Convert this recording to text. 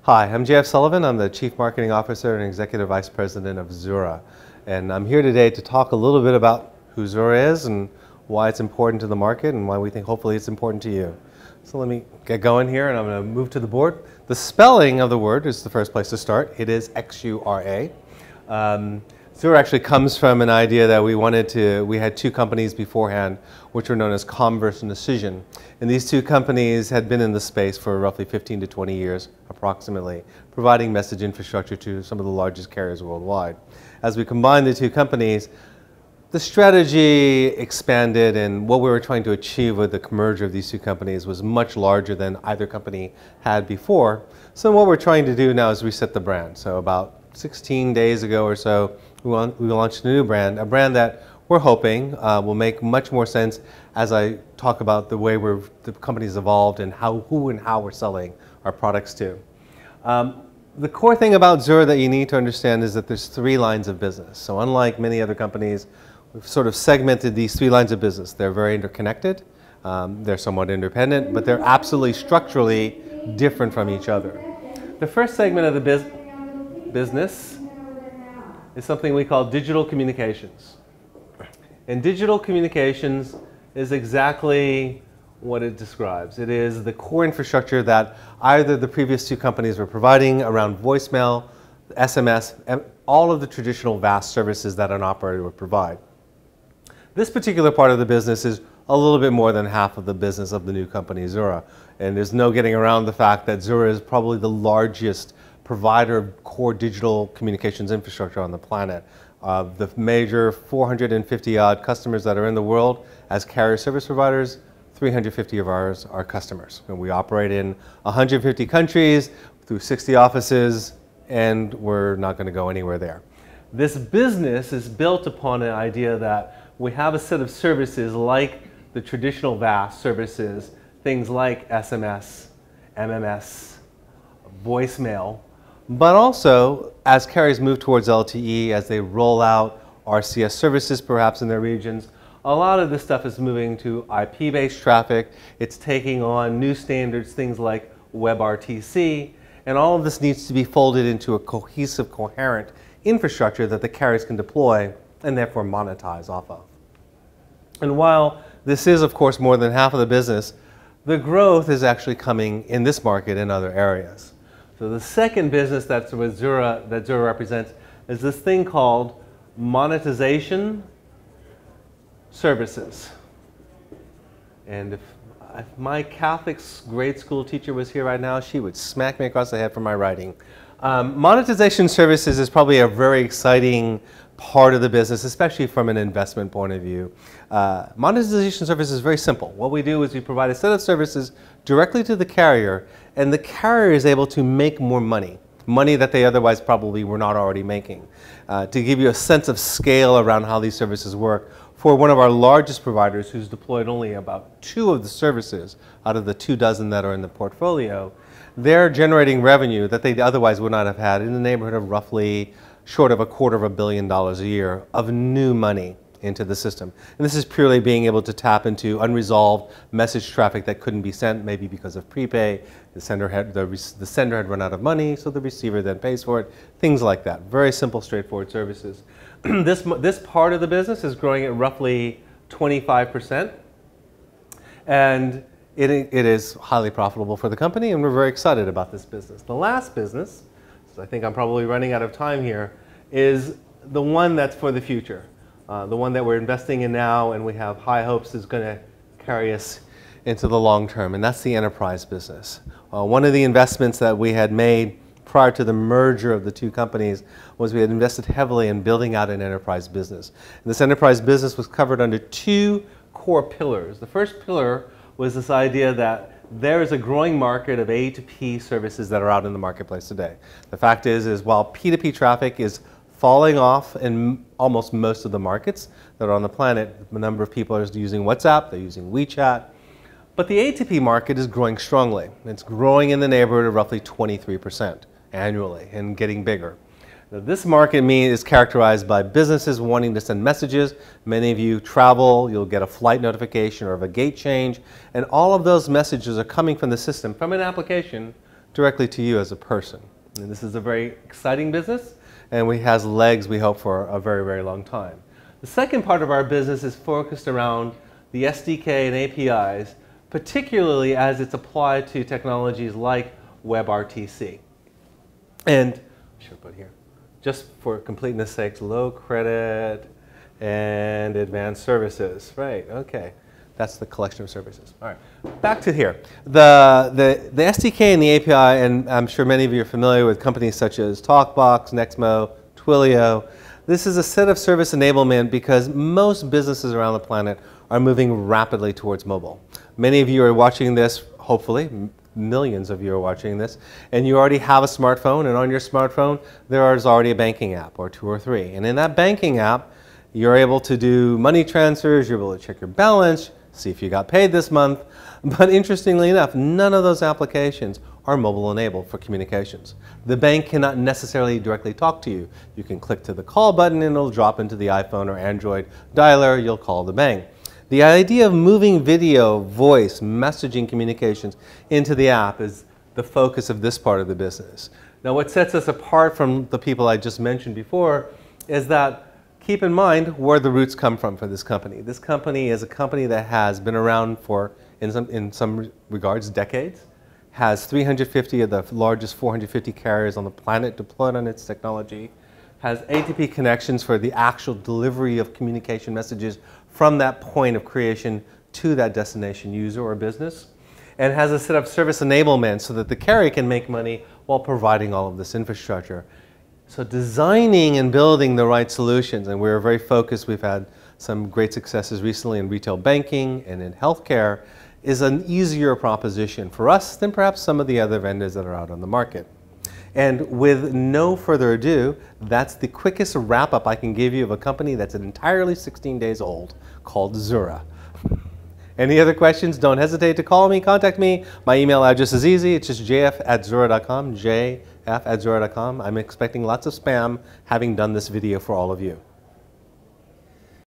Hi, I'm Jeff Sullivan. I'm the Chief Marketing Officer and Executive Vice President of Xura. And I'm here today to talk a little bit about who Xura is and why it's important to the market and why we think hopefully it's important to you. So let me get going here and I'm going to move to the board. The spelling of the word is the first place to start. It is Xura. Xura actually comes from an idea that we had two companies beforehand which were known as Converse and Decision. And these two companies had been in the space for roughly 15 to 20 years approximately, providing message infrastructure to some of the largest carriers worldwide. As we combined the two companies, the strategy expanded, and what we were trying to achieve with the merger of these two companies was much larger than either company had before. So what we're trying to do now is reset the brand. So about 16 days ago or so, we launched a new brand, a brand that we're hoping will make much more sense as I talk about the way the company's evolved and who and how we're selling our products to. The core thing about Xura that you need to understand is that there's three lines of business. So unlike many other companies, we've sort of segmented these three lines of business. They're very interconnected, they're somewhat independent, but they're absolutely structurally different from each other. The first segment of the business is something we call digital communications. And digital communications is exactly what it describes. It is the core infrastructure that either the previous two companies were providing around voicemail, SMS, and all of the traditional VAS services that an operator would provide. This particular part of the business is a little bit more than half of the business of the new company, Xura. And there's no getting around the fact that Xura is probably the largest provider of core digital communications infrastructure on the planet. The major 450-odd customers that are in the world as carrier service providers, 350 of ours are customers. And we operate in 150 countries through 60 offices, and we're not going to go anywhere there. This business is built upon an idea that we have a set of services like the traditional VAS services, things like SMS, MMS, voicemail, but also as carriers move towards LTE, as they roll out RCS services perhaps in their regions, a lot of this stuff is moving to IP-based traffic. It's taking on new standards, things like WebRTC, and all of this needs to be folded into a cohesive, coherent infrastructure that the carriers can deploy and therefore monetize off of. And while this is, of course, more than half of the business, the growth is actually coming in this market in other areas. So the second business that Xura represents is this thing called Monetization Services. And if my Catholic grade school teacher was here right now, she would smack me across the head for my writing. Monetization Services is probably a very exciting part of the business, especially from an investment point of view. Monetization Services is very simple. What we do is we provide a set of services directly to the carrier, and the carrier is able to make more money that they otherwise probably were not already making. To give you a sense of scale around how these services work, for one of our largest providers who's deployed only about 2 of the services out of the 24 that are in the portfolio, they're generating revenue that they otherwise would not have had in the neighborhood of roughly short of $250 million a year of new money into the system. And this is purely being able to tap into unresolved message traffic that couldn't be sent, maybe because of prepay. The sender had run out of money, so the receiver then pays for it. Things like that. Very simple, straightforward services. This part of the business is growing at roughly 25%. And it is highly profitable for the company, and we're very excited about this business. The last business, so I think I'm probably running out of time here, is the one that's for the future. The one that we're investing in now and we have high hopes is going to carry us into the long term, and that's the enterprise business. One of the investments that we had made prior to the merger of the two companies was we had invested heavily in building out an enterprise business. And this enterprise business was covered under 2 core pillars. The first pillar was this idea that there is a growing market of A2P services that are out in the marketplace today. The fact is while P2P traffic is falling off in almost most of the markets that are on the planet, the number of people are using WhatsApp, they're using WeChat, but the A2P market is growing strongly. It's growing in the neighborhood of roughly 23% annually and getting bigger. This market is characterized by businesses wanting to send messages. Many of you travel, you'll get a flight notification or of a gate change, and all of those messages are coming from the system, from an application directly to you as a person. And this is a very exciting business, and it has legs, we hope, for a very, very long time. The second part of our business is focused around the SDK and APIs, particularly as it's applied to technologies like WebRTC. And, I should put here, just for completeness sake, low credit and advanced services. Right, okay. That's the collection of services. All right, back to here. The SDK and the API, and I'm sure many of you are familiar with companies such as TalkBox, Nexmo, Twilio. This is a set of service enablement because most businesses around the planet are moving rapidly towards mobile. Many of you are watching this, hopefully, millions of you are watching this, and you already have a smartphone, and on your smartphone there is already a banking app, or 2 or 3. And in that banking app, you're able to do money transfers, you're able to check your balance, see if you got paid this month. But interestingly enough, none of those applications are mobile enabled for communications. The bank cannot necessarily directly talk to you. You can click to the call button and it'll drop into the iPhone or Android dialer, you'll call the bank. The idea of moving video, voice, messaging communications into the app is the focus of this part of the business. Now what sets us apart from the people I just mentioned before is that keep in mind where the roots come from for this company. This company is a company that has been around for, in some regards, decades, has 350 of the largest 450 carriers on the planet deployed on its technology, has ATP connections for the actual delivery of communication messages from that point of creation to that destination user or business, and has a set of service enablement so that the carrier can make money while providing all of this infrastructure. So designing and building the right solutions, and we're very focused, we've had some great successes recently in retail banking and in healthcare, is an easier proposition for us than perhaps some of the other vendors that are out on the market. And with no further ado, that's the quickest wrap-up I can give you of a company that's entirely 16 days old, called Xura. Any other questions? Don't hesitate to call me, contact me. My email address is easy. It's just jf@xura.com, jf@xura.com. I'm expecting lots of spam having done this video for all of you.